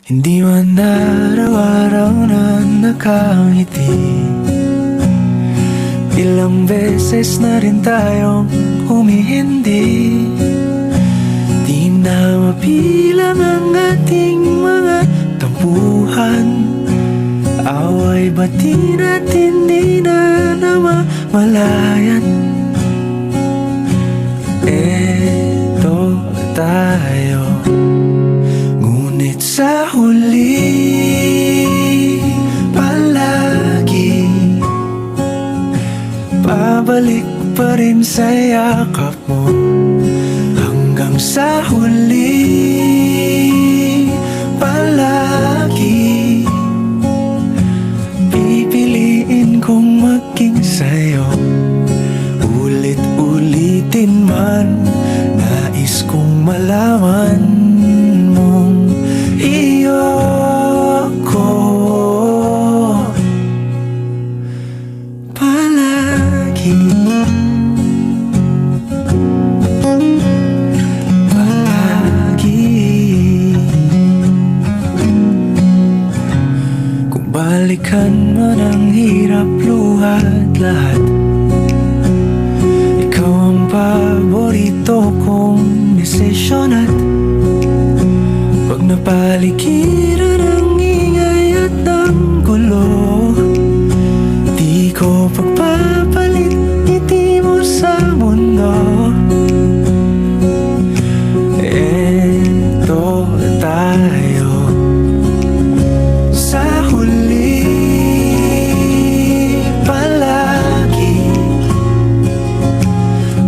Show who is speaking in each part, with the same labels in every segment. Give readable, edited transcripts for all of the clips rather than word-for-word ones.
Speaker 1: Hindi man araw-araw na nakangiti. Ilang beses na rin tayong humihindi. Di na mapilang ang ating mga tampuhan. Away bati natin di na namamalayan. Eto tayo, ngunit sa huli palagi pabalik pa rin sa yakap mo. Hanggang sa huli palagi pipiliin kong maging sa'yo. Ulit-ulitin man, nais kong malaman mong iyo ko palagi. Kung balikan man ang hirap, luhat lahat, ikaw ang paborito kong desisyon. At pag napaligiran ang ingay at ang gulo, di ko pagpapalit ngiti mo sa mundo. Eto tayo, sa huli palagi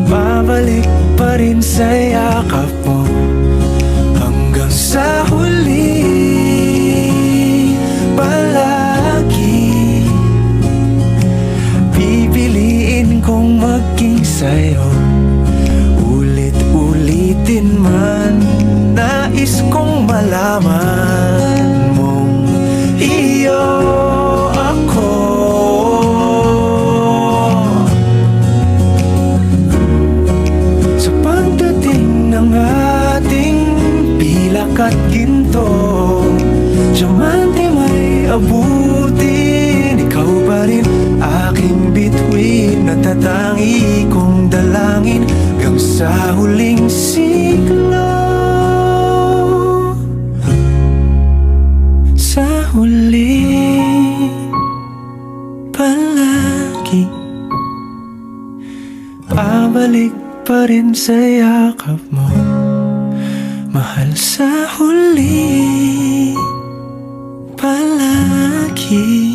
Speaker 1: babalik pa rin sa yakap mo. Hanggang sa huli palagi pipiliin kong maging sa'yo. Ulit-ulitin man, nais kong malaman mong iyo ako. Sa pagdating ng ating pilak at ginto, diamante may abutin, ikaw pa rin aking bituin. Natatangi kong dalangin hanggang sa huling siglo. Sa huli palagi pabalik pa rin sa yakap mo, mahal. Sa huli palagi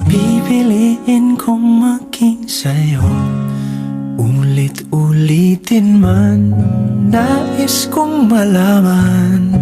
Speaker 1: pipiliin kong maging sa'yo. Ulit-ulitin man, nais kong malaman